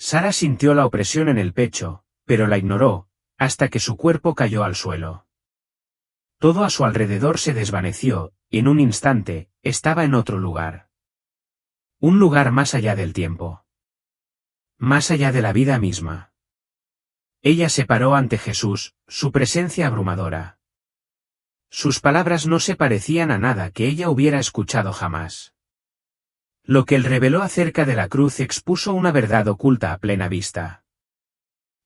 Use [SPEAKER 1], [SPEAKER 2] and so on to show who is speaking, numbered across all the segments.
[SPEAKER 1] Sara sintió la opresión en el pecho, pero la ignoró, hasta que su cuerpo cayó al suelo. Todo a su alrededor se desvaneció, y en un instante, estaba en otro lugar. Un lugar más allá del tiempo. Más allá de la vida misma. Ella se paró ante Jesús, su presencia abrumadora. Sus palabras no se parecían a nada que ella hubiera escuchado jamás. Lo que él reveló acerca de la cruz expuso una verdad oculta a plena vista.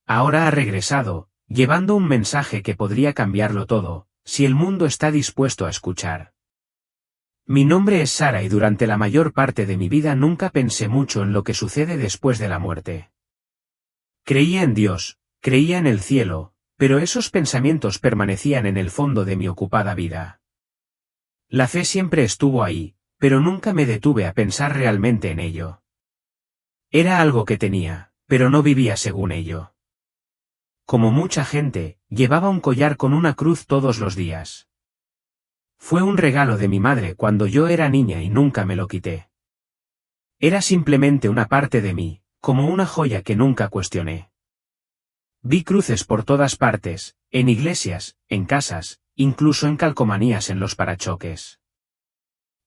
[SPEAKER 1] Ahora ha regresado, llevando un mensaje que podría cambiarlo todo, si el mundo está dispuesto a escuchar. Mi nombre es Sara y durante la mayor parte de mi vida nunca pensé mucho en lo que sucede después de la muerte. Creía en Dios, creía en el cielo, pero esos pensamientos permanecían en el fondo de mi ocupada vida. La fe siempre estuvo ahí, pero nunca me detuve a pensar realmente en ello. Era algo que tenía, pero no vivía según ello. Como mucha gente, llevaba un collar con una cruz todos los días. Fue un regalo de mi madre cuando yo era niña y nunca me lo quité. Era simplemente una parte de mí, como una joya que nunca cuestioné. Vi cruces por todas partes, en iglesias, en casas, incluso en calcomanías en los parachoques.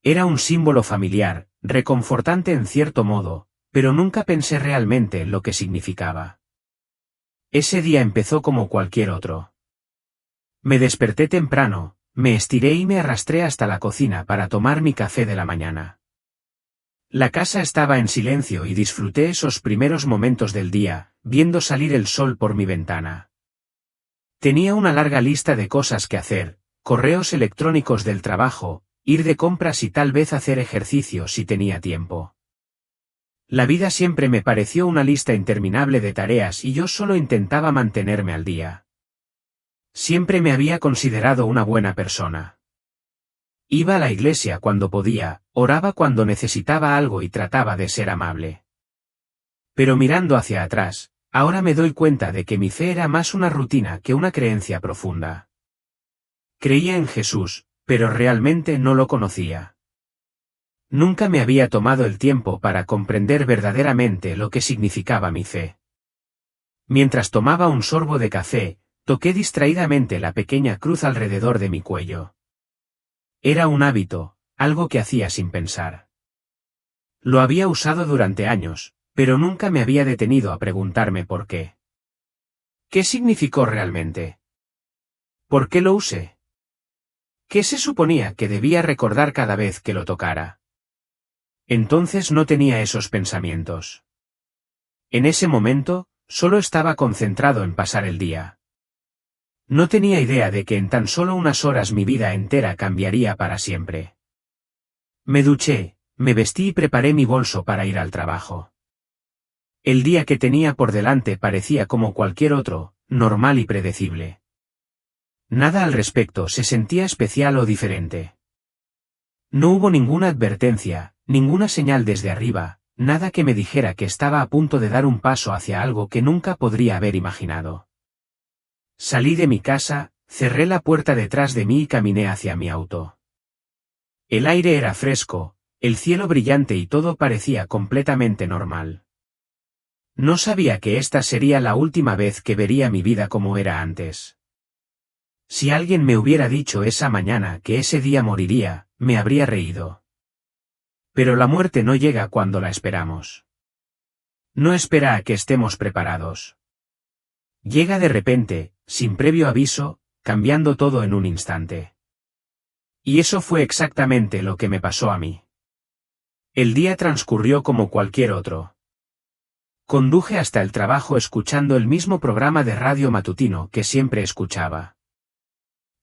[SPEAKER 1] Era un símbolo familiar, reconfortante en cierto modo, pero nunca pensé realmente en lo que significaba. Ese día empezó como cualquier otro. Me desperté temprano, me estiré y me arrastré hasta la cocina para tomar mi café de la mañana. La casa estaba en silencio y disfruté esos primeros momentos del día, viendo salir el sol por mi ventana. Tenía una larga lista de cosas que hacer, correos electrónicos del trabajo, ir de compras y tal vez hacer ejercicio si tenía tiempo. La vida siempre me pareció una lista interminable de tareas y yo solo intentaba mantenerme al día. Siempre me había considerado una buena persona. Iba a la iglesia cuando podía, oraba cuando necesitaba algo y trataba de ser amable. Pero mirando hacia atrás, ahora me doy cuenta de que mi fe era más una rutina que una creencia profunda. Creía en Jesús, pero realmente no lo conocía. Nunca me había tomado el tiempo para comprender verdaderamente lo que significaba mi fe. Mientras tomaba un sorbo de café, toqué distraídamente la pequeña cruz alrededor de mi cuello. Era un hábito, algo que hacía sin pensar. Lo había usado durante años, pero nunca me había detenido a preguntarme por qué. ¿Qué significó realmente? ¿Por qué lo usé? ¿Qué se suponía que debía recordar cada vez que lo tocara? Entonces no tenía esos pensamientos. En ese momento, solo estaba concentrado en pasar el día. No tenía idea de que en tan solo unas horas mi vida entera cambiaría para siempre. Me duché, me vestí y preparé mi bolso para ir al trabajo. El día que tenía por delante parecía como cualquier otro, normal y predecible. Nada al respecto se sentía especial o diferente. No hubo ninguna advertencia, ninguna señal desde arriba, nada que me dijera que estaba a punto de dar un paso hacia algo que nunca podría haber imaginado. Salí de mi casa, cerré la puerta detrás de mí y caminé hacia mi auto. El aire era fresco, el cielo brillante y todo parecía completamente normal. No sabía que esta sería la última vez que vería mi vida como era antes. Si alguien me hubiera dicho esa mañana que ese día moriría, me habría reído. Pero la muerte no llega cuando la esperamos. No espera a que estemos preparados. Llega de repente, sin previo aviso, cambiando todo en un instante. Y eso fue exactamente lo que me pasó a mí. El día transcurrió como cualquier otro. Conduje hasta el trabajo escuchando el mismo programa de radio matutino que siempre escuchaba.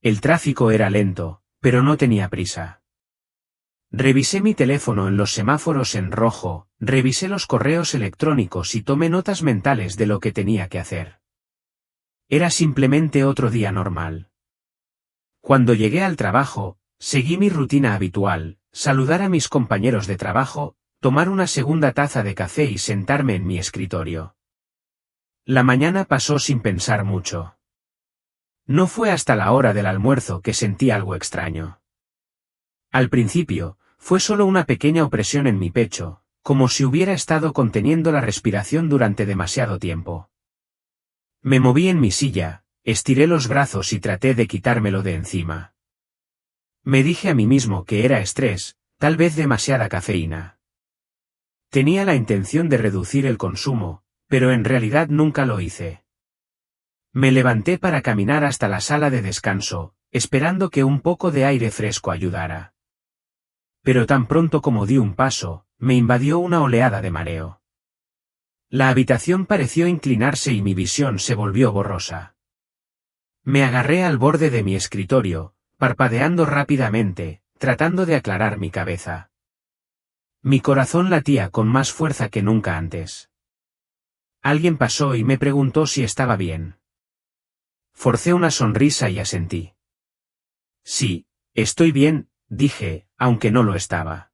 [SPEAKER 1] El tráfico era lento, pero no tenía prisa. Revisé mi teléfono en los semáforos en rojo, revisé los correos electrónicos y tomé notas mentales de lo que tenía que hacer. Era simplemente otro día normal. Cuando llegué al trabajo, seguí mi rutina habitual, saludar a mis compañeros de trabajo, tomar una segunda taza de café y sentarme en mi escritorio. La mañana pasó sin pensar mucho. No fue hasta la hora del almuerzo que sentí algo extraño. Al principio, fue solo una pequeña opresión en mi pecho, como si hubiera estado conteniendo la respiración durante demasiado tiempo. Me moví en mi silla, estiré los brazos y traté de quitármelo de encima. Me dije a mí mismo que era estrés, tal vez demasiada cafeína. Tenía la intención de reducir el consumo, pero en realidad nunca lo hice. Me levanté para caminar hasta la sala de descanso, esperando que un poco de aire fresco ayudara. Pero tan pronto como di un paso, me invadió una oleada de mareo. La habitación pareció inclinarse y mi visión se volvió borrosa. Me agarré al borde de mi escritorio, parpadeando rápidamente, tratando de aclarar mi cabeza. Mi corazón latía con más fuerza que nunca antes. Alguien pasó y me preguntó si estaba bien. Forcé una sonrisa y asentí. Sí, estoy bien, dije, aunque no lo estaba.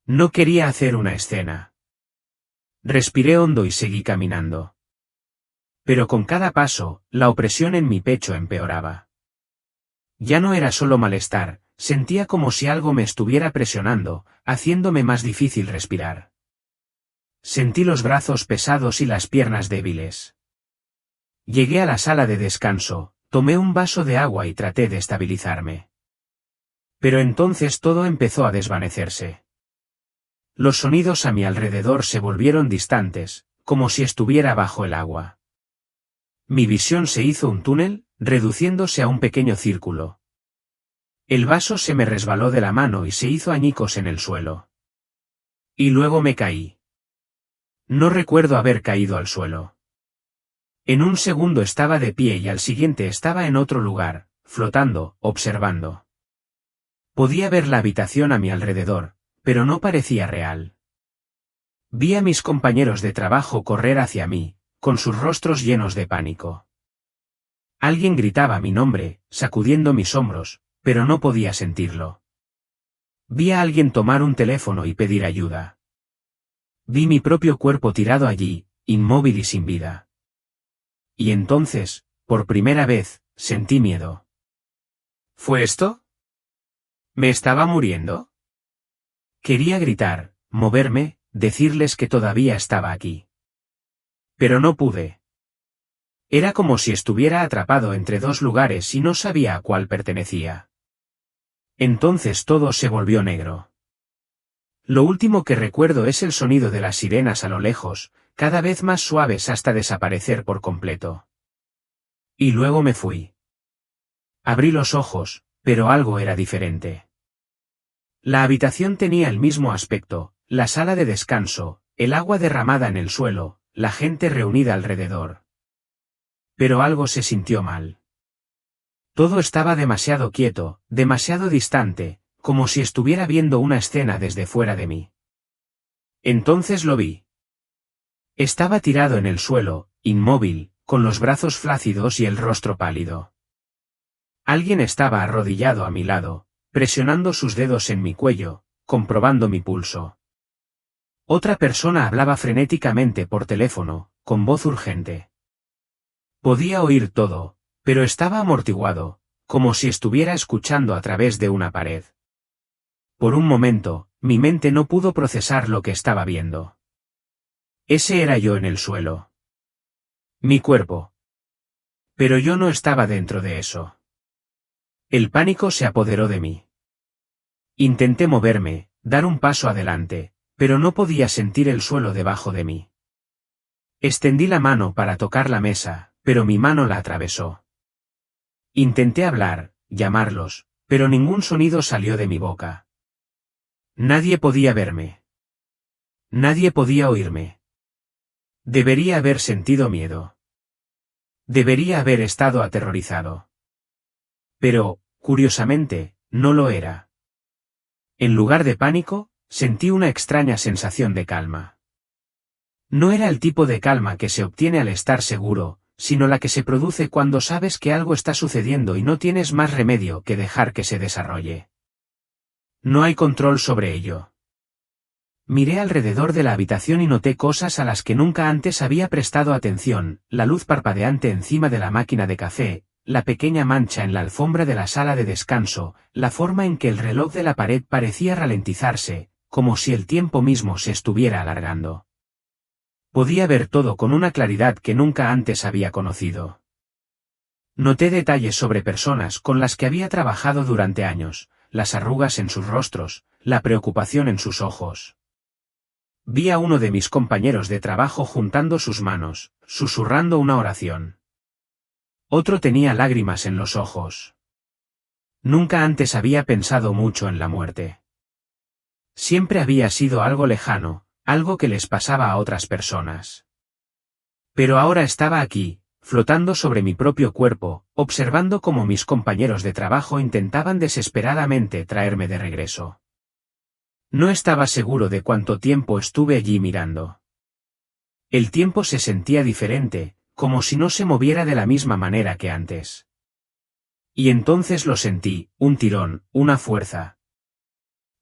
[SPEAKER 1] No quería hacer una escena. Respiré hondo y seguí caminando. Pero con cada paso, la opresión en mi pecho empeoraba. Ya no era solo malestar, sentía como si algo me estuviera presionando, haciéndome más difícil respirar. Sentí los brazos pesados y las piernas débiles. Llegué a la sala de descanso, tomé un vaso de agua y traté de estabilizarme. Pero entonces todo empezó a desvanecerse. Los sonidos a mi alrededor se volvieron distantes, como si estuviera bajo el agua. Mi visión se hizo un túnel, reduciéndose a un pequeño círculo. El vaso se me resbaló de la mano y se hizo añicos en el suelo. Y luego me caí. No recuerdo haber caído al suelo. En un segundo estaba de pie y al siguiente estaba en otro lugar, flotando, observando. Podía ver la habitación a mi alrededor, pero no parecía real. Vi a mis compañeros de trabajo correr hacia mí, con sus rostros llenos de pánico. Alguien gritaba mi nombre, sacudiendo mis hombros, pero no podía sentirlo. Vi a alguien tomar un teléfono y pedir ayuda. Vi mi propio cuerpo tirado allí, inmóvil y sin vida. Y entonces, por primera vez, sentí miedo. ¿Fue esto? ¿Me estaba muriendo? Quería gritar, moverme, decirles que todavía estaba aquí. Pero no pude. Era como si estuviera atrapado entre dos lugares y no sabía a cuál pertenecía. Entonces todo se volvió negro. Lo último que recuerdo es el sonido de las sirenas a lo lejos, cada vez más suaves hasta desaparecer por completo. Y luego me fui. Abrí los ojos, pero algo era diferente. La habitación tenía el mismo aspecto, la sala de descanso, el agua derramada en el suelo, la gente reunida alrededor. Pero algo se sintió mal. Todo estaba demasiado quieto, demasiado distante, como si estuviera viendo una escena desde fuera de mí. Entonces lo vi. Estaba tirado en el suelo, inmóvil, con los brazos flácidos y el rostro pálido. Alguien estaba arrodillado a mi lado, presionando sus dedos en mi cuello, comprobando mi pulso. Otra persona hablaba frenéticamente por teléfono, con voz urgente. Podía oír todo, pero estaba amortiguado, como si estuviera escuchando a través de una pared. Por un momento, mi mente no pudo procesar lo que estaba viendo. Ese era yo en el suelo. Mi cuerpo. Pero yo no estaba dentro de eso. El pánico se apoderó de mí. Intenté moverme, dar un paso adelante, pero no podía sentir el suelo debajo de mí. Extendí la mano para tocar la mesa, pero mi mano la atravesó. Intenté hablar, llamarlos, pero ningún sonido salió de mi boca. Nadie podía verme. Nadie podía oírme. Debería haber sentido miedo. Debería haber estado aterrorizado. Pero, curiosamente, no lo era. En lugar de pánico, sentí una extraña sensación de calma. No era el tipo de calma que se obtiene al estar seguro, sino la que se produce cuando sabes que algo está sucediendo y no tienes más remedio que dejar que se desarrolle. No hay control sobre ello. Miré alrededor de la habitación y noté cosas a las que nunca antes había prestado atención, la luz parpadeante encima de la máquina de café, la pequeña mancha en la alfombra de la sala de descanso, la forma en que el reloj de la pared parecía ralentizarse, como si el tiempo mismo se estuviera alargando. Podía ver todo con una claridad que nunca antes había conocido. Noté detalles sobre personas con las que había trabajado durante años, las arrugas en sus rostros, la preocupación en sus ojos. Vi a uno de mis compañeros de trabajo juntando sus manos, susurrando una oración. Otro tenía lágrimas en los ojos. Nunca antes había pensado mucho en la muerte. Siempre había sido algo lejano, algo que les pasaba a otras personas. Pero ahora estaba aquí, flotando sobre mi propio cuerpo, observando cómo mis compañeros de trabajo intentaban desesperadamente traerme de regreso. No estaba seguro de cuánto tiempo estuve allí mirando. El tiempo se sentía diferente, como si no se moviera de la misma manera que antes. Y entonces lo sentí, un tirón, una fuerza.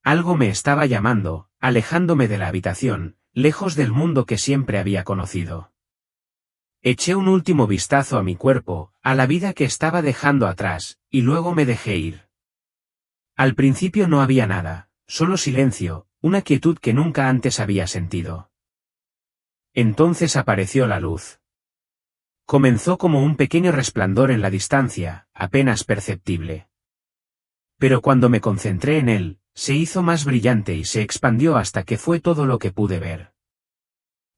[SPEAKER 1] Algo me estaba llamando, alejándome de la habitación, lejos del mundo que siempre había conocido. Eché un último vistazo a mi cuerpo, a la vida que estaba dejando atrás, y luego me dejé ir. Al principio no había nada, solo silencio, una quietud que nunca antes había sentido. Entonces apareció la luz. Comenzó como un pequeño resplandor en la distancia, apenas perceptible. Pero cuando me concentré en él, se hizo más brillante y se expandió hasta que fue todo lo que pude ver.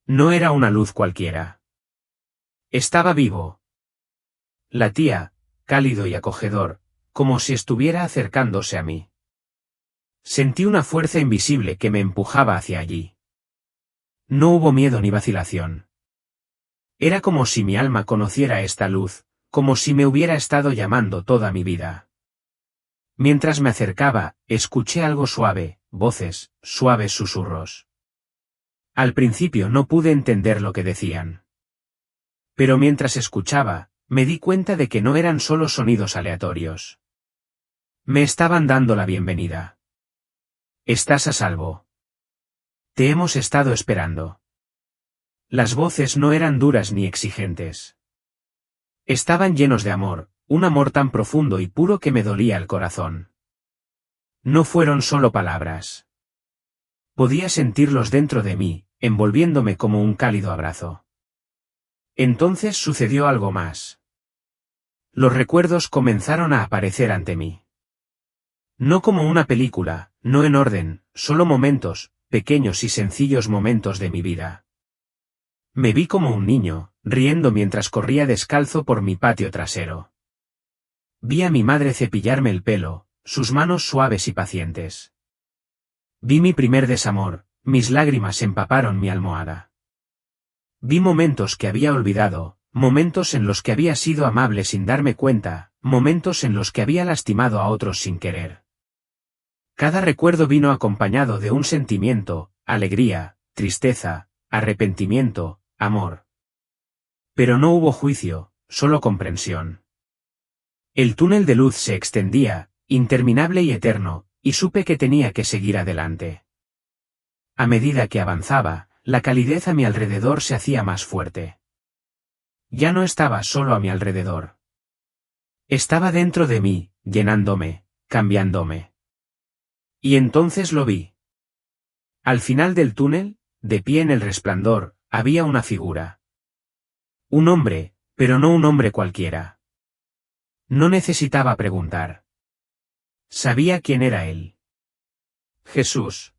[SPEAKER 1] No era una luz cualquiera. Estaba vivo. Latía, cálido y acogedor, como si estuviera acercándose a mí. Sentí una fuerza invisible que me empujaba hacia allí. No hubo miedo ni vacilación. Era como si mi alma conociera esta luz, como si me hubiera estado llamando toda mi vida. Mientras me acercaba, escuché algo suave, voces, suaves susurros. Al principio no pude entender lo que decían. Pero mientras escuchaba, me di cuenta de que no eran solo sonidos aleatorios. Me estaban dando la bienvenida. Estás a salvo. Te hemos estado esperando. Las voces no eran duras ni exigentes. Estaban llenos de amor, un amor tan profundo y puro que me dolía el corazón. No fueron solo palabras. Podía sentirlos dentro de mí, envolviéndome como un cálido abrazo. Entonces sucedió algo más. Los recuerdos comenzaron a aparecer ante mí. No como una película, no en orden, solo momentos, pequeños y sencillos momentos de mi vida. Me vi como un niño, riendo mientras corría descalzo por mi patio trasero. Vi a mi madre cepillarme el pelo, sus manos suaves y pacientes. Vi mi primer desamor, mis lágrimas empaparon mi almohada. Vi momentos que había olvidado, momentos en los que había sido amable sin darme cuenta, momentos en los que había lastimado a otros sin querer. Cada recuerdo vino acompañado de un sentimiento, alegría, tristeza, arrepentimiento, amor. Pero no hubo juicio, solo comprensión. El túnel de luz se extendía, interminable y eterno, y supe que tenía que seguir adelante. A medida que avanzaba, la calidez a mi alrededor se hacía más fuerte. Ya no estaba solo a mi alrededor. Estaba dentro de mí, llenándome, cambiándome. Y entonces lo vi. Al final del túnel, de pie en el resplandor, había una figura. Un hombre, pero no un hombre cualquiera. No necesitaba preguntar. Sabía quién era él. Jesús.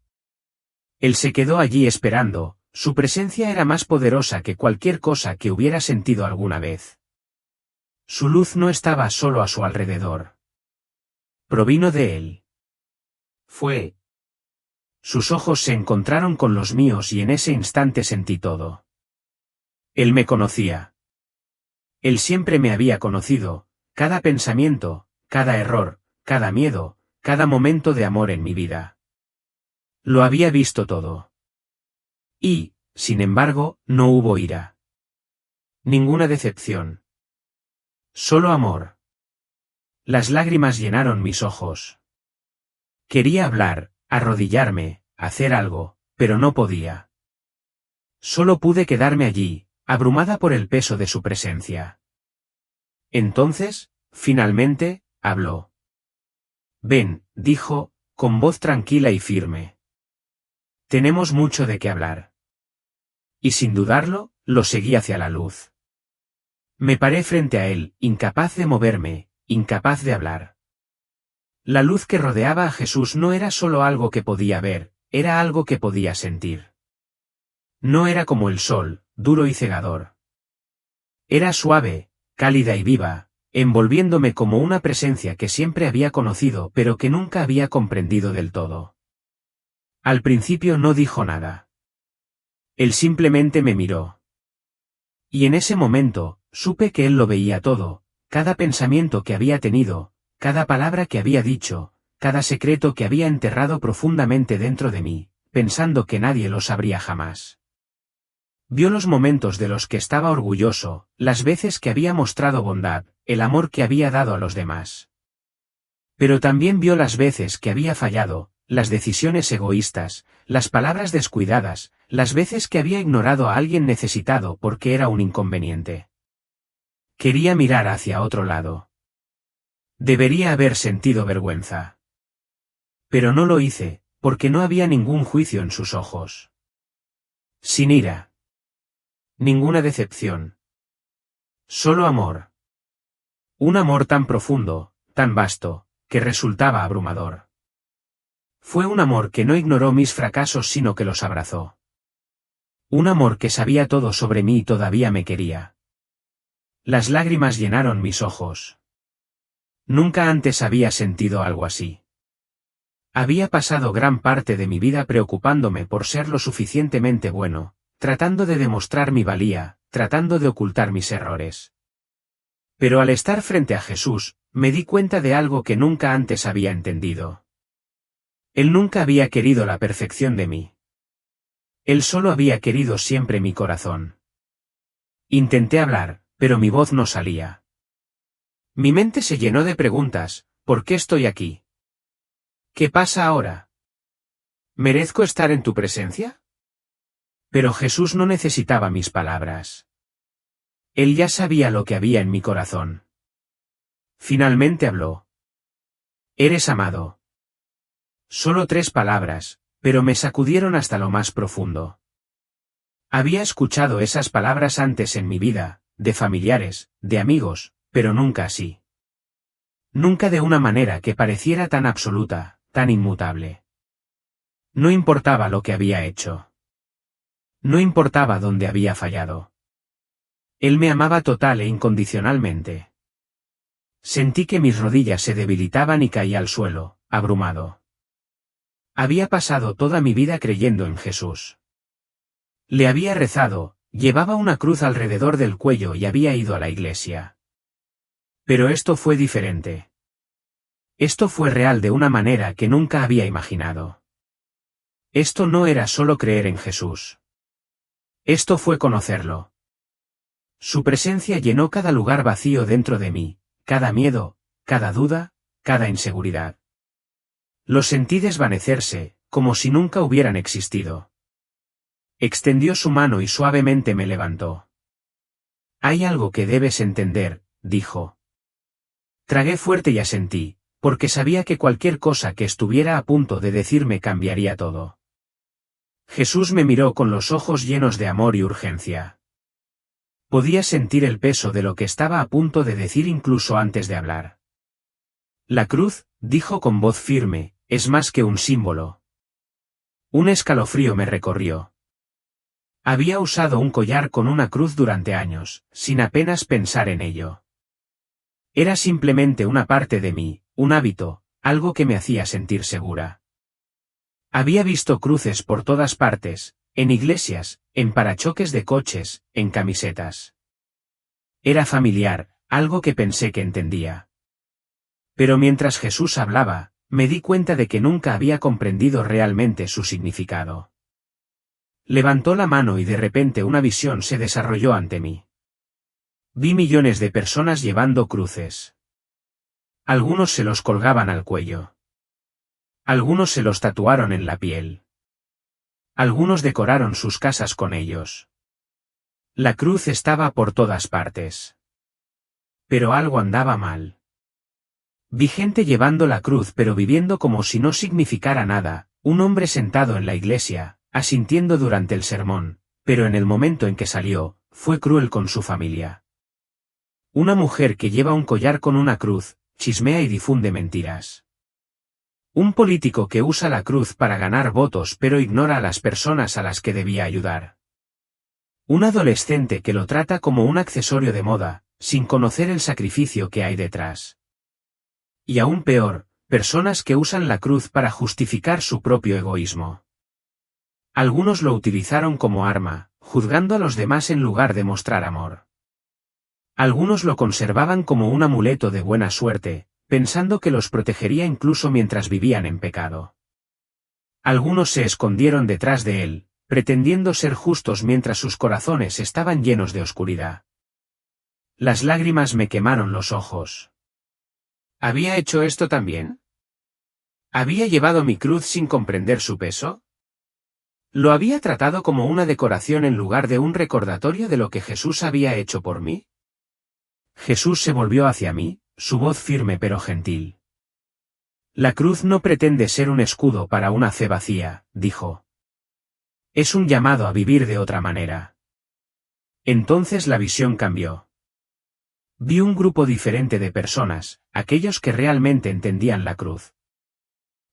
[SPEAKER 1] Él se quedó allí esperando, su presencia era más poderosa que cualquier cosa que hubiera sentido alguna vez. Su luz no estaba solo a su alrededor. Provino de él. Fue. Sus ojos se encontraron con los míos y en ese instante sentí todo. Él me conocía. Él siempre me había conocido, cada pensamiento, cada error, cada miedo, cada momento de amor en mi vida. Lo había visto todo. Y, sin embargo, no hubo ira. Ninguna decepción. Solo amor. Las lágrimas llenaron mis ojos. Quería hablar, arrodillarme, hacer algo, pero no podía. Solo pude quedarme allí, abrumada por el peso de su presencia. Entonces, finalmente, habló. Ven, dijo, con voz tranquila y firme. Tenemos mucho de qué hablar. Y sin dudarlo, lo seguí hacia la luz. Me paré frente a él, incapaz de moverme, incapaz de hablar. La luz que rodeaba a Jesús no era solo algo que podía ver, era algo que podía sentir. No era como el sol, duro y cegador. Era suave, cálida y viva, envolviéndome como una presencia que siempre había conocido pero que nunca había comprendido del todo. Al principio no dijo nada. Él simplemente me miró. Y en ese momento, supe que él lo veía todo, cada pensamiento que había tenido, cada palabra que había dicho, cada secreto que había enterrado profundamente dentro de mí, pensando que nadie lo sabría jamás. Vio los momentos de los que estaba orgulloso, las veces que había mostrado bondad, el amor que había dado a los demás. Pero también vio las veces que había fallado, las decisiones egoístas, las palabras descuidadas, las veces que había ignorado a alguien necesitado porque era un inconveniente. Quería mirar hacia otro lado. Debería haber sentido vergüenza. Pero no lo hice, porque no había ningún juicio en sus ojos. Sin ira. Ninguna decepción. Solo amor. Un amor tan profundo, tan vasto, que resultaba abrumador. Fue un amor que no ignoró mis fracasos sino que los abrazó. Un amor que sabía todo sobre mí y todavía me quería. Las lágrimas llenaron mis ojos. Nunca antes había sentido algo así. Había pasado gran parte de mi vida preocupándome por ser lo suficientemente bueno, tratando de demostrar mi valía, tratando de ocultar mis errores. Pero al estar frente a Jesús, me di cuenta de algo que nunca antes había entendido. Él nunca había querido la perfección de mí. Él solo había querido siempre mi corazón. Intenté hablar, pero mi voz no salía. Mi mente se llenó de preguntas: ¿por qué estoy aquí? ¿Qué pasa ahora? ¿Merezco estar en tu presencia? Pero Jesús no necesitaba mis palabras. Él ya sabía lo que había en mi corazón. Finalmente habló. Eres amado. Solo 3 palabras, pero me sacudieron hasta lo más profundo. Había escuchado esas palabras antes en mi vida, de familiares, de amigos, pero nunca así. Nunca de una manera que pareciera tan absoluta, tan inmutable. No importaba lo que había hecho. No importaba dónde había fallado. Él me amaba total e incondicionalmente. Sentí que mis rodillas se debilitaban y caí al suelo, abrumado. Había pasado toda mi vida creyendo en Jesús. Le había rezado, llevaba una cruz alrededor del cuello y había ido a la iglesia. Pero esto fue diferente. Esto fue real de una manera que nunca había imaginado. Esto no era solo creer en Jesús. Esto fue conocerlo. Su presencia llenó cada lugar vacío dentro de mí, cada miedo, cada duda, cada inseguridad. Los sentí desvanecerse, como si nunca hubieran existido. Extendió su mano y suavemente me levantó. Hay algo que debes entender, dijo. Tragué fuerte y asentí, porque sabía que cualquier cosa que estuviera a punto de decirme cambiaría todo. Jesús me miró con los ojos llenos de amor y urgencia. Podía sentir el peso de lo que estaba a punto de decir incluso antes de hablar. La cruz, dijo con voz firme, es más que un símbolo. Un escalofrío me recorrió. Había usado un collar con una cruz durante años, sin apenas pensar en ello. Era simplemente una parte de mí, un hábito, algo que me hacía sentir segura. Había visto cruces por todas partes, en iglesias, en parachoques de coches, en camisetas. Era familiar, algo que pensé que entendía. Pero mientras Jesús hablaba, me di cuenta de que nunca había comprendido realmente su significado. Levantó la mano y de repente una visión se desarrolló ante mí. Vi millones de personas llevando cruces. Algunos se los colgaban al cuello. Algunos se los tatuaron en la piel. Algunos decoraron sus casas con ellos. La cruz estaba por todas partes. Pero algo andaba mal. Vi gente llevando la cruz pero viviendo como si no significara nada, un hombre sentado en la iglesia, asintiendo durante el sermón, pero en el momento en que salió, fue cruel con su familia. Una mujer que lleva un collar con una cruz, chismea y difunde mentiras. Un político que usa la cruz para ganar votos pero ignora a las personas a las que debía ayudar. Un adolescente que lo trata como un accesorio de moda, sin conocer el sacrificio que hay detrás. Y aún peor, personas que usan la cruz para justificar su propio egoísmo. Algunos lo utilizaron como arma, juzgando a los demás en lugar de mostrar amor. Algunos lo conservaban como un amuleto de buena suerte, pensando que los protegería incluso mientras vivían en pecado. Algunos se escondieron detrás de él, pretendiendo ser justos mientras sus corazones estaban llenos de oscuridad. Las lágrimas me quemaron los ojos. ¿Había hecho esto también? ¿Había llevado mi cruz sin comprender su peso? ¿Lo había tratado como una decoración en lugar de un recordatorio de lo que Jesús había hecho por mí? Jesús se volvió hacia mí, su voz firme pero gentil. La cruz no pretende ser un escudo para una fe vacía, dijo. Es un llamado a vivir de otra manera. Entonces la visión cambió. Vi un grupo diferente de personas, aquellos que realmente entendían la cruz.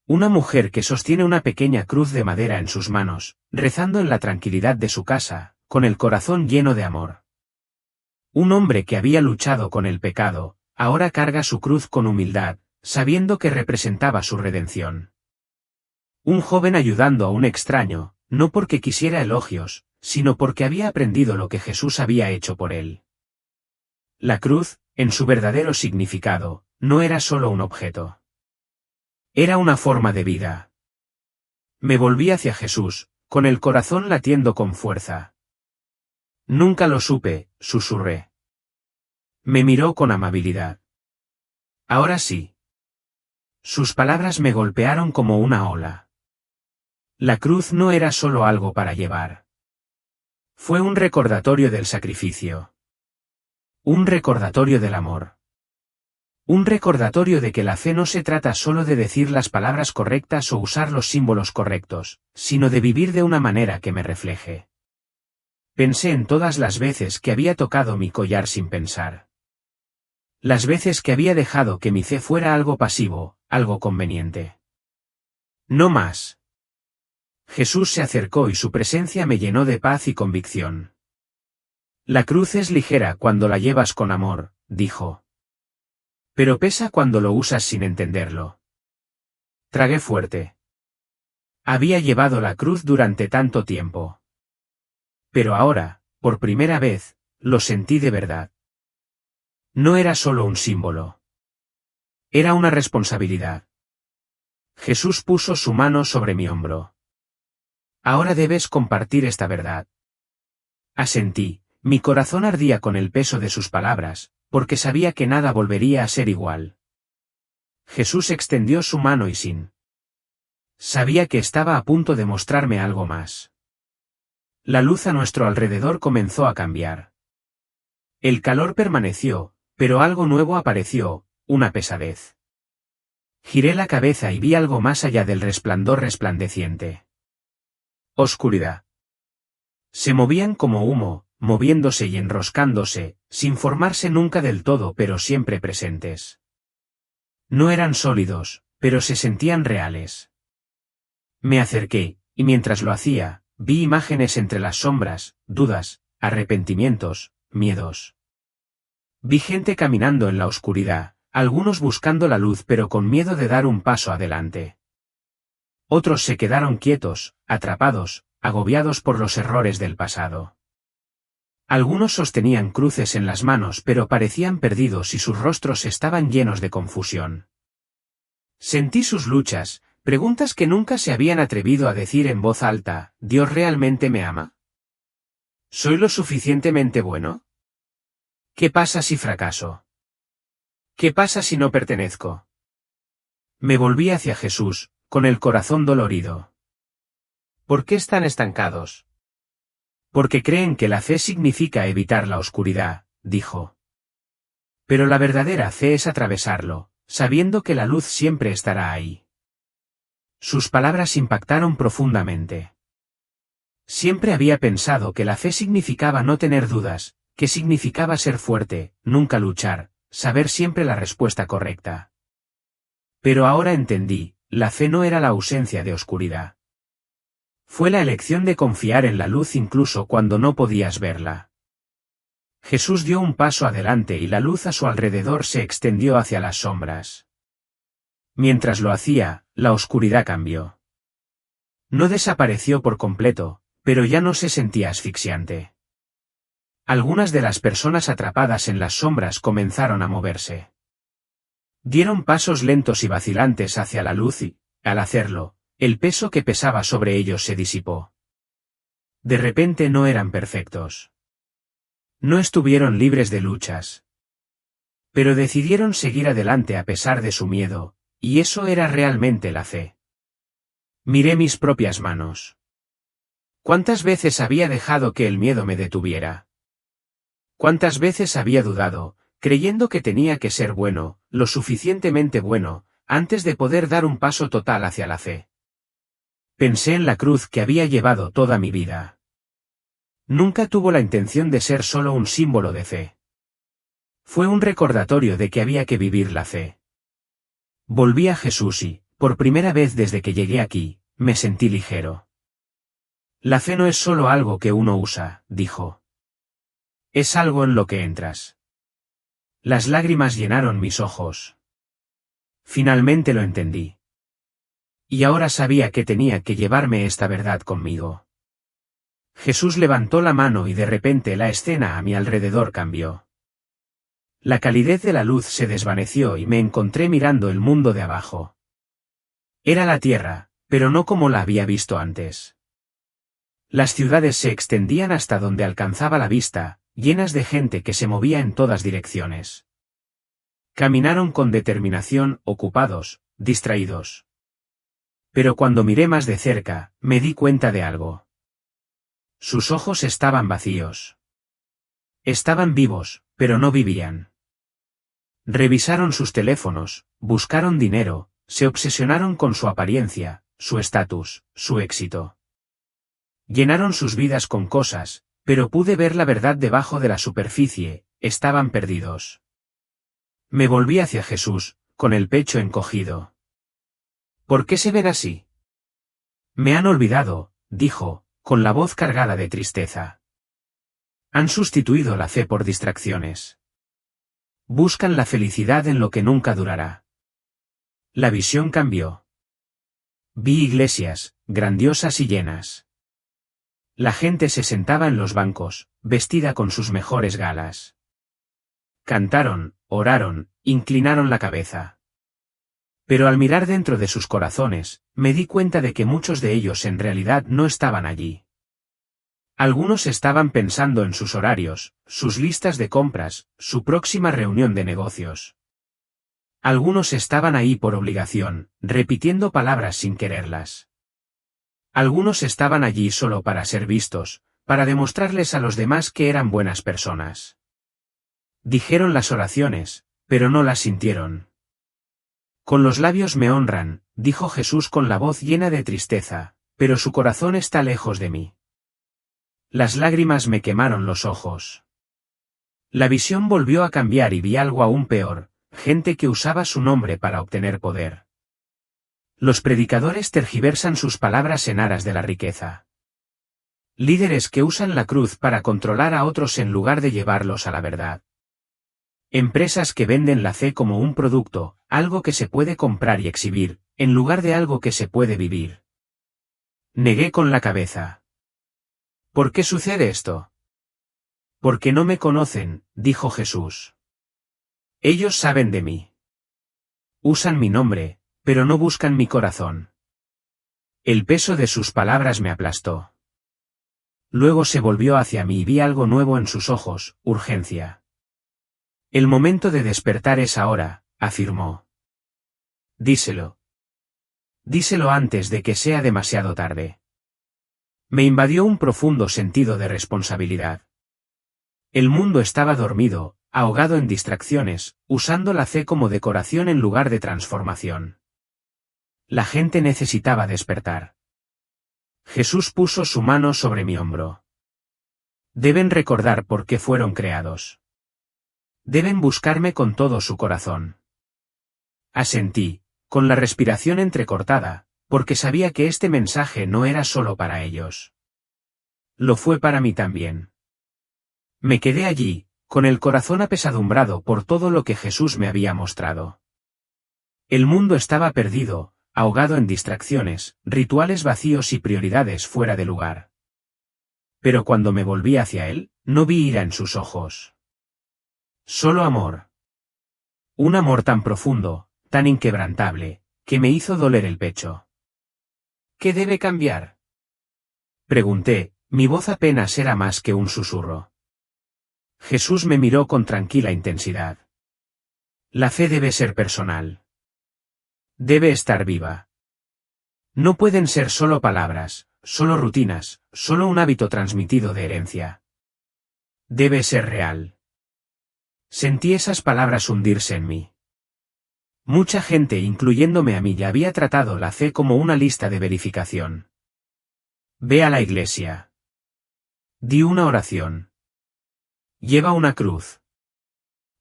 [SPEAKER 1] Una mujer que sostiene una pequeña cruz de madera en sus manos, rezando en la tranquilidad de su casa, con el corazón lleno de amor. Un hombre que había luchado con el pecado, ahora carga su cruz con humildad, sabiendo que representaba su redención. Un joven ayudando a un extraño, no porque quisiera elogios, sino porque había aprendido lo que Jesús había hecho por él. La cruz, en su verdadero significado, no era solo un objeto. Era una forma de vida. Me volví hacia Jesús, con el corazón latiendo con fuerza. Nunca lo supe, susurré. Me miró con amabilidad. Ahora sí. Sus palabras me golpearon como una ola. La cruz no era solo algo para llevar. Fue un recordatorio del sacrificio. Un recordatorio del amor. Un recordatorio de que la fe no se trata solo de decir las palabras correctas o usar los símbolos correctos, sino de vivir de una manera que me refleje. Pensé en todas las veces que había tocado mi collar sin pensar. Las veces que había dejado que mi fe fuera algo pasivo, algo conveniente. No más. Jesús se acercó y su presencia me llenó de paz y convicción. La cruz es ligera cuando la llevas con amor, dijo. Pero pesa cuando lo usas sin entenderlo. Tragué fuerte. Había llevado la cruz durante tanto tiempo. Pero ahora, por primera vez, lo sentí de verdad. No era solo un símbolo. Era una responsabilidad. Jesús puso su mano sobre mi hombro. Ahora debes compartir esta verdad. Asentí, mi corazón ardía con el peso de sus palabras, porque sabía que nada volvería a ser igual. Jesús extendió su mano y sabía que estaba a punto de mostrarme algo más. La luz a nuestro alrededor comenzó a cambiar. El calor permaneció, pero algo nuevo apareció, una pesadez. Giré la cabeza y vi algo más allá del resplandor resplandeciente. Oscuridad. Se movían como humo, moviéndose y enroscándose, sin formarse nunca del todo pero siempre presentes. No eran sólidos, pero se sentían reales. Me acerqué, y mientras lo hacía, vi imágenes entre las sombras, dudas, arrepentimientos, miedos. Vi gente caminando en la oscuridad, algunos buscando la luz pero con miedo de dar un paso adelante. Otros se quedaron quietos, atrapados, agobiados por los errores del pasado. Algunos sostenían cruces en las manos pero parecían perdidos y sus rostros estaban llenos de confusión. Sentí sus luchas, preguntas que nunca se habían atrevido a decir en voz alta: ¿Dios realmente me ama? ¿Soy lo suficientemente bueno? ¿Qué pasa si fracaso? ¿Qué pasa si no pertenezco? Me volví hacia Jesús, con el corazón dolorido. ¿Por qué están estancados? Porque creen que la fe significa evitar la oscuridad, dijo. Pero la verdadera fe es atravesarlo, sabiendo que la luz siempre estará ahí. Sus palabras impactaron profundamente. Siempre había pensado que la fe significaba no tener dudas, que significaba ser fuerte, nunca luchar, saber siempre la respuesta correcta. Pero ahora entendí, la fe no era la ausencia de oscuridad. Fue la elección de confiar en la luz incluso cuando no podías verla. Jesús dio un paso adelante y la luz a su alrededor se extendió hacia las sombras. Mientras lo hacía, la oscuridad cambió. No desapareció por completo, pero ya no se sentía asfixiante. Algunas de las personas atrapadas en las sombras comenzaron a moverse. Dieron pasos lentos y vacilantes hacia la luz y, al hacerlo, el peso que pesaba sobre ellos se disipó. De repente no eran perfectos. No estuvieron libres de luchas. Pero decidieron seguir adelante a pesar de su miedo, y eso era realmente la fe. Miré mis propias manos. ¿Cuántas veces había dejado que el miedo me detuviera? ¿Cuántas veces había dudado, creyendo que tenía que ser bueno, lo suficientemente bueno, antes de poder dar un paso total hacia la fe? Pensé en la cruz que había llevado toda mi vida. Nunca tuvo la intención de ser solo un símbolo de fe. Fue un recordatorio de que había que vivir la fe. Volví a Jesús y, por primera vez desde que llegué aquí, me sentí ligero. La fe no es solo algo que uno usa, dijo. Es algo en lo que entras. Las lágrimas llenaron mis ojos. Finalmente lo entendí. Y ahora sabía que tenía que llevarme esta verdad conmigo. Jesús levantó la mano y de repente la escena a mi alrededor cambió. La calidez de la luz se desvaneció y me encontré mirando el mundo de abajo. Era la tierra, pero no como la había visto antes. Las ciudades se extendían hasta donde alcanzaba la vista, llenas de gente que se movía en todas direcciones. Caminaron con determinación, ocupados, distraídos. Pero cuando miré más de cerca, me di cuenta de algo. Sus ojos estaban vacíos. Estaban vivos, pero no vivían. Revisaron sus teléfonos, buscaron dinero, se obsesionaron con su apariencia, su estatus, su éxito. Llenaron sus vidas con cosas, pero pude ver la verdad debajo de la superficie, estaban perdidos. Me volví hacia Jesús, con el pecho encogido. ¿Por qué se ven así? Me han olvidado, dijo, con la voz cargada de tristeza. Han sustituido la fe por distracciones. Buscan la felicidad en lo que nunca durará. La visión cambió. Vi iglesias, grandiosas y llenas. La gente se sentaba en los bancos, vestida con sus mejores galas. Cantaron, oraron, inclinaron la cabeza. Pero al mirar dentro de sus corazones, me di cuenta de que muchos de ellos en realidad no estaban allí. Algunos estaban pensando en sus horarios, sus listas de compras, su próxima reunión de negocios. Algunos estaban ahí por obligación, repitiendo palabras sin quererlas. Algunos estaban allí solo para ser vistos, para demostrarles a los demás que eran buenas personas. Dijeron las oraciones, pero no las sintieron. Con los labios me honran, dijo Jesús con la voz llena de tristeza, pero su corazón está lejos de mí. Las lágrimas me quemaron los ojos. La visión volvió a cambiar y vi algo aún peor, gente que usaba su nombre para obtener poder. Los predicadores tergiversan sus palabras en aras de la riqueza. Líderes que usan la cruz para controlar a otros en lugar de llevarlos a la verdad. Empresas que venden la fe como un producto, algo que se puede comprar y exhibir, en lugar de algo que se puede vivir. Negué con la cabeza. ¿Por qué sucede esto? Porque no me conocen, dijo Jesús. Ellos saben de mí. Usan mi nombre, pero no buscan mi corazón. El peso de sus palabras me aplastó. Luego se volvió hacia mí y vi algo nuevo en sus ojos, urgencia. El momento de despertar es ahora, afirmó. Díselo. Díselo antes de que sea demasiado tarde. Me invadió un profundo sentido de responsabilidad. El mundo estaba dormido, ahogado en distracciones, usando la fe como decoración en lugar de transformación. La gente necesitaba despertar. Jesús puso su mano sobre mi hombro. Deben recordar por qué fueron creados. Deben buscarme con todo su corazón. Asentí, con la respiración entrecortada, porque sabía que este mensaje no era solo para ellos. Lo fue para mí también. Me quedé allí, con el corazón apesadumbrado por todo lo que Jesús me había mostrado. El mundo estaba perdido, ahogado en distracciones, rituales vacíos y prioridades fuera de lugar. Pero cuando me volví hacia él, no vi ira en sus ojos. Solo amor. Un amor tan profundo, tan inquebrantable, que me hizo doler el pecho. ¿Qué debe cambiar? Pregunté, mi voz apenas era más que un susurro. Jesús me miró con tranquila intensidad. La fe debe ser personal. Debe estar viva. No pueden ser solo palabras, solo rutinas, solo un hábito transmitido de herencia. Debe ser real. Sentí esas palabras hundirse en mí. Mucha gente, incluyéndome a mí, ya había tratado la fe como una lista de verificación. Ve a la iglesia. Di una oración. Lleva una cruz.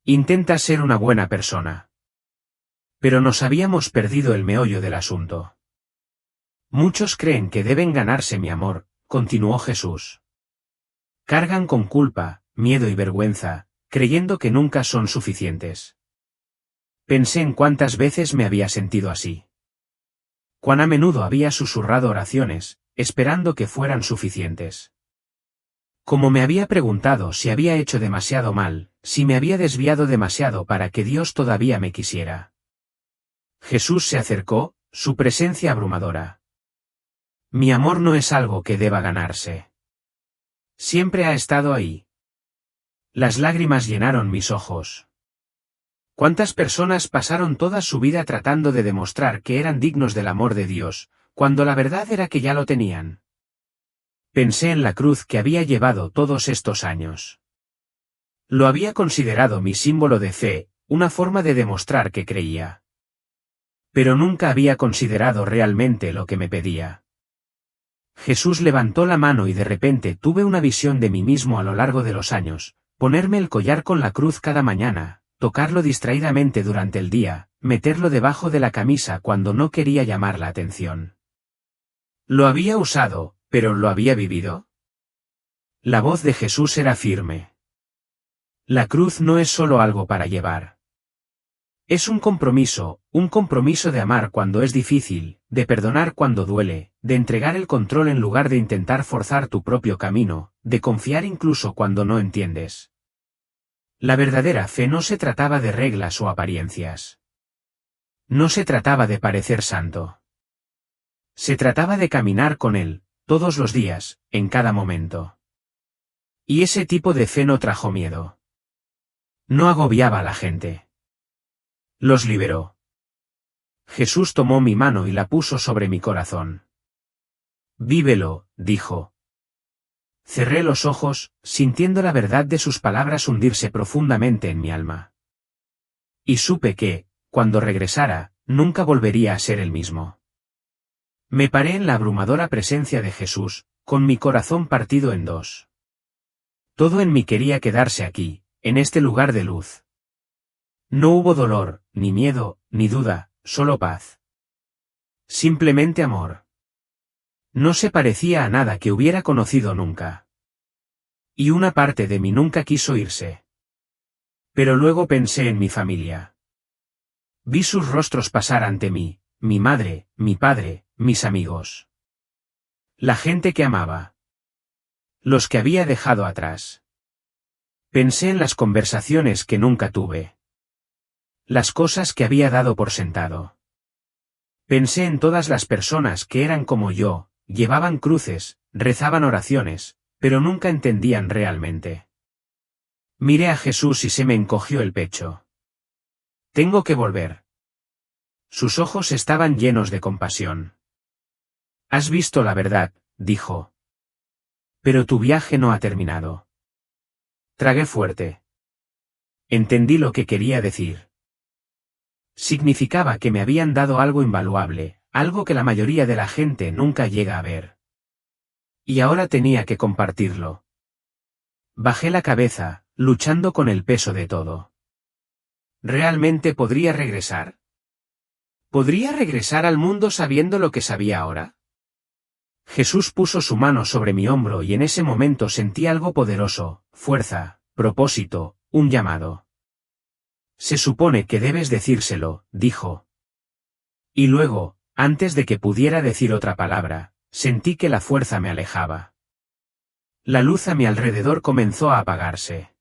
[SPEAKER 1] Intenta ser una buena persona. Pero nos habíamos perdido el meollo del asunto. Muchos creen que deben ganarse mi amor, continuó Jesús. Cargan con culpa, miedo y vergüenza, creyendo que nunca son suficientes. Pensé en cuántas veces me había sentido así. Cuán a menudo había susurrado oraciones, esperando que fueran suficientes. Como me había preguntado si había hecho demasiado mal, si me había desviado demasiado para que Dios todavía me quisiera. Jesús se acercó, su presencia abrumadora. Mi amor no es algo que deba ganarse. Siempre ha estado ahí. Las lágrimas llenaron mis ojos. ¿Cuántas personas pasaron toda su vida tratando de demostrar que eran dignos del amor de Dios, cuando la verdad era que ya lo tenían? Pensé en la cruz que había llevado todos estos años. Lo había considerado mi símbolo de fe, una forma de demostrar que creía. Pero nunca había considerado realmente lo que me pedía. Jesús levantó la mano y de repente tuve una visión de mí mismo a lo largo de los años, ponerme el collar con la cruz cada mañana, tocarlo distraídamente durante el día, meterlo debajo de la camisa cuando no quería llamar la atención. Lo había usado, pero ¿lo había vivido? La voz de Jesús era firme. La cruz no es solo algo para llevar. Es un compromiso de amar cuando es difícil, de perdonar cuando duele, de entregar el control en lugar de intentar forzar tu propio camino, de confiar incluso cuando no entiendes. La verdadera fe no se trataba de reglas o apariencias. No se trataba de parecer santo. Se trataba de caminar con él, todos los días, en cada momento. Y ese tipo de fe no trajo miedo. No agobiaba a la gente. Los liberó. Jesús tomó mi mano y la puso sobre mi corazón. Vívelo, dijo. Cerré los ojos, sintiendo la verdad de sus palabras hundirse profundamente en mi alma. Y supe que, cuando regresara, nunca volvería a ser el mismo. Me paré en la abrumadora presencia de Jesús, con mi corazón partido en dos. Todo en mí quería quedarse aquí, en este lugar de luz. No hubo dolor, ni miedo, ni duda, solo paz. Simplemente amor. No se parecía a nada que hubiera conocido nunca. Y una parte de mí nunca quiso irse. Pero luego pensé en mi familia. Vi sus rostros pasar ante mí, mi madre, mi padre, mis amigos. La gente que amaba. Los que había dejado atrás. Pensé en las conversaciones que nunca tuve. Las cosas que había dado por sentado. Pensé en todas las personas que eran como yo, llevaban cruces, rezaban oraciones, pero nunca entendían realmente. Miré a Jesús y se me encogió el pecho. Tengo que volver. Sus ojos estaban llenos de compasión. Has visto la verdad, dijo. Pero tu viaje no ha terminado. Tragué fuerte. Entendí lo que quería decir. Significaba que me habían dado algo invaluable, algo que la mayoría de la gente nunca llega a ver. Y ahora tenía que compartirlo. Bajé la cabeza, luchando con el peso de todo. ¿Realmente podría regresar? ¿Podría regresar al mundo sabiendo lo que sabía ahora? Jesús puso su mano sobre mi hombro y en ese momento sentí algo poderoso, fuerza, propósito, un llamado. Se supone que debes decírselo, dijo. Y luego, antes de que pudiera decir otra palabra, sentí que la fuerza me alejaba. La luz a mi alrededor comenzó a apagarse.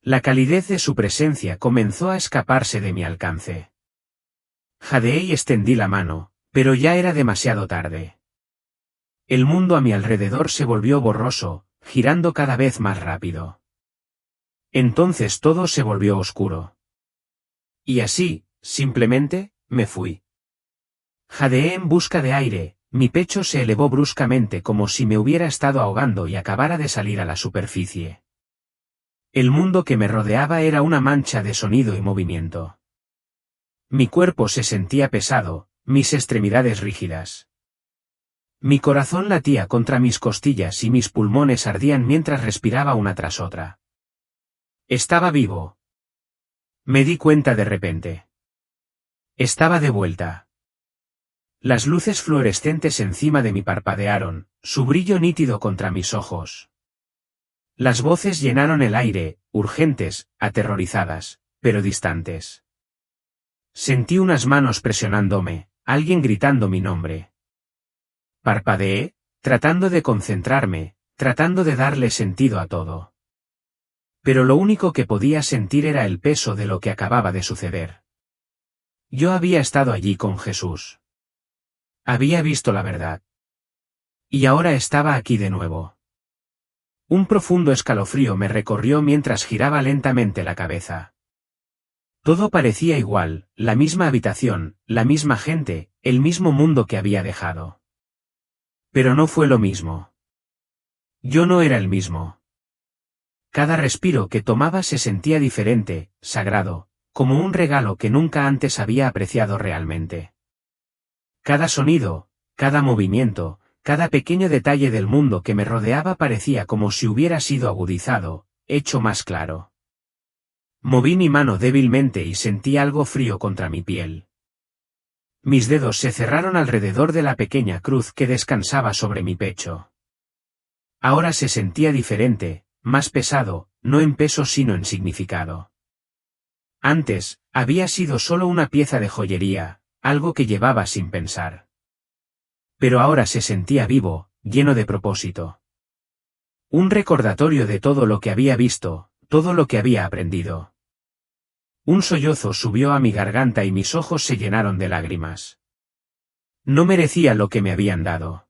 [SPEAKER 1] La calidez de su presencia comenzó a escaparse de mi alcance. Jadeé y extendí la mano, pero ya era demasiado tarde. El mundo a mi alrededor se volvió borroso, girando cada vez más rápido. Entonces todo se volvió oscuro. Y así, simplemente, me fui. Jadeé en busca de aire, mi pecho se elevó bruscamente como si me hubiera estado ahogando y acabara de salir a la superficie. El mundo que me rodeaba era una mancha de sonido y movimiento. Mi cuerpo se sentía pesado, mis extremidades rígidas. Mi corazón latía contra mis costillas y mis pulmones ardían mientras respiraba una tras otra. Estaba vivo. Me di cuenta de repente. Estaba de vuelta. Las luces fluorescentes encima de mí parpadearon, su brillo nítido contra mis ojos. Las voces llenaron el aire, urgentes, aterrorizadas, pero distantes. Sentí unas manos presionándome, alguien gritando mi nombre. Parpadeé, tratando de concentrarme, tratando de darle sentido a todo. Pero lo único que podía sentir era el peso de lo que acababa de suceder. Yo había estado allí con Jesús. Había visto la verdad. Y ahora estaba aquí de nuevo. Un profundo escalofrío me recorrió mientras giraba lentamente la cabeza. Todo parecía igual, la misma habitación, la misma gente, el mismo mundo que había dejado. Pero no fue lo mismo. Yo no era el mismo. Cada respiro que tomaba se sentía diferente, sagrado, como un regalo que nunca antes había apreciado realmente. Cada sonido, cada movimiento, cada pequeño detalle del mundo que me rodeaba parecía como si hubiera sido agudizado, hecho más claro. Moví mi mano débilmente y sentí algo frío contra mi piel. Mis dedos se cerraron alrededor de la pequeña cruz que descansaba sobre mi pecho. Ahora se sentía diferente, más pesado, no en peso sino en significado. Antes, había sido solo una pieza de joyería, algo que llevaba sin pensar. Pero ahora se sentía vivo, lleno de propósito. Un recordatorio de todo lo que había visto, todo lo que había aprendido. Un sollozo subió a mi garganta y mis ojos se llenaron de lágrimas. No merecía lo que me habían dado.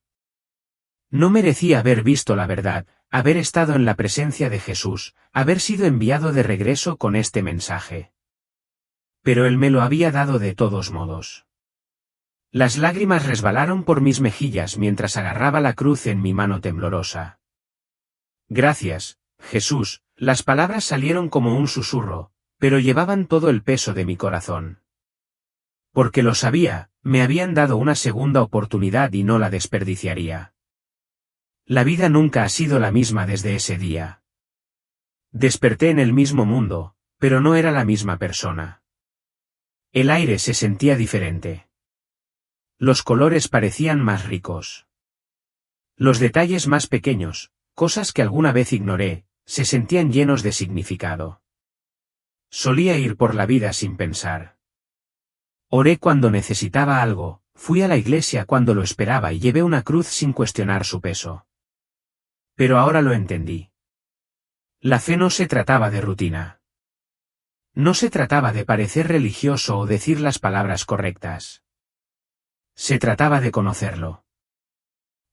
[SPEAKER 1] No merecía haber visto la verdad, haber estado en la presencia de Jesús, haber sido enviado de regreso con este mensaje. Pero Él me lo había dado de todos modos. Las lágrimas resbalaron por mis mejillas mientras agarraba la cruz en mi mano temblorosa. Gracias, Jesús, las palabras salieron como un susurro, pero llevaban todo el peso de mi corazón. Porque lo sabía, me habían dado una segunda oportunidad y no la desperdiciaría. La vida nunca ha sido la misma desde ese día. Desperté en el mismo mundo, pero no era la misma persona. El aire se sentía diferente. Los colores parecían más ricos. Los detalles más pequeños, cosas que alguna vez ignoré, se sentían llenos de significado. Solía ir por la vida sin pensar. Oré cuando necesitaba algo, fui a la iglesia cuando lo esperaba y llevé una cruz sin cuestionar su peso. Pero ahora lo entendí. La fe no se trataba de rutina. No se trataba de parecer religioso o decir las palabras correctas. Se trataba de conocerlo.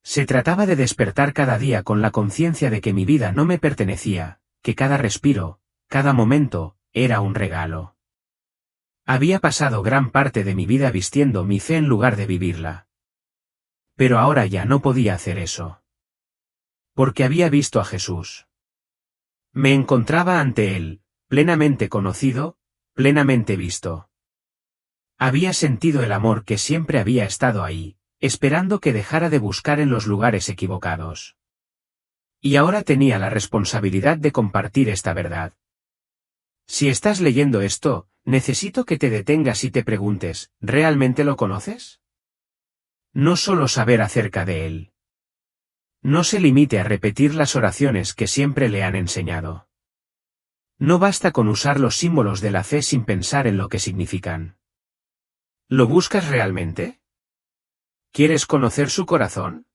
[SPEAKER 1] Se trataba de despertar cada día con la conciencia de que mi vida no me pertenecía, que cada respiro, cada momento, era un regalo. Había pasado gran parte de mi vida vistiendo mi fe en lugar de vivirla. Pero ahora ya no podía hacer eso. Porque había visto a Jesús. Me encontraba ante Él, plenamente conocido, plenamente visto. Había sentido el amor que siempre había estado ahí, esperando que dejara de buscar en los lugares equivocados. Y ahora tenía la responsabilidad de compartir esta verdad. Si estás leyendo esto, necesito que te detengas y te preguntes, ¿realmente lo conoces? No solo saber acerca de él. No se limite a repetir las oraciones que siempre le han enseñado. No basta con usar los símbolos de la fe sin pensar en lo que significan. ¿Lo buscas realmente? ¿Quieres conocer su corazón?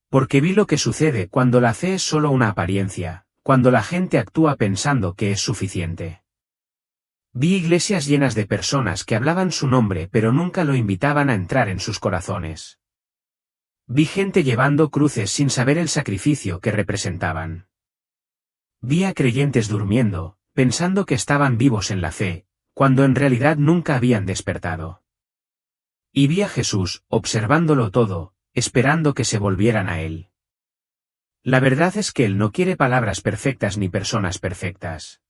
[SPEAKER 1] Porque vi lo que sucede cuando la fe es solo una apariencia, cuando la gente actúa pensando que es suficiente. Vi iglesias llenas de personas que hablaban su nombre pero nunca lo invitaban a entrar en sus corazones. Vi gente llevando cruces sin saber el sacrificio que representaban. Vi a creyentes durmiendo, pensando que estaban vivos en la fe, cuando en realidad nunca habían despertado. Y vi a Jesús, observándolo todo, esperando que se volvieran a Él. La verdad es que Él no quiere palabras perfectas ni personas perfectas.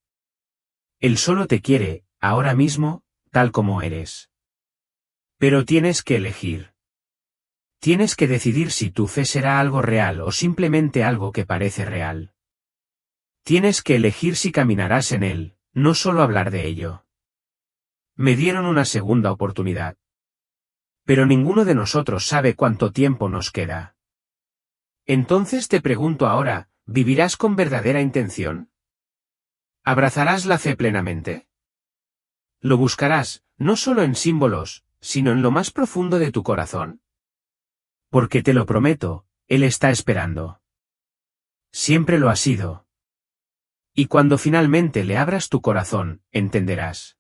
[SPEAKER 1] Él solo te quiere, ahora mismo, tal como eres. Pero tienes que elegir. Tienes que decidir si tu fe será algo real o simplemente algo que parece real. Tienes que elegir si caminarás en Él, no solo hablar de ello. Me dieron una segunda oportunidad. Pero ninguno de nosotros sabe cuánto tiempo nos queda. Entonces te pregunto ahora, ¿vivirás con verdadera intención? ¿Abrazarás la fe plenamente? ¿Lo buscarás, no solo en símbolos, sino en lo más profundo de tu corazón? Porque te lo prometo, Él está esperando. Siempre lo ha sido. Y cuando finalmente le abras tu corazón, entenderás.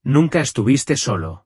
[SPEAKER 1] Nunca estuviste solo.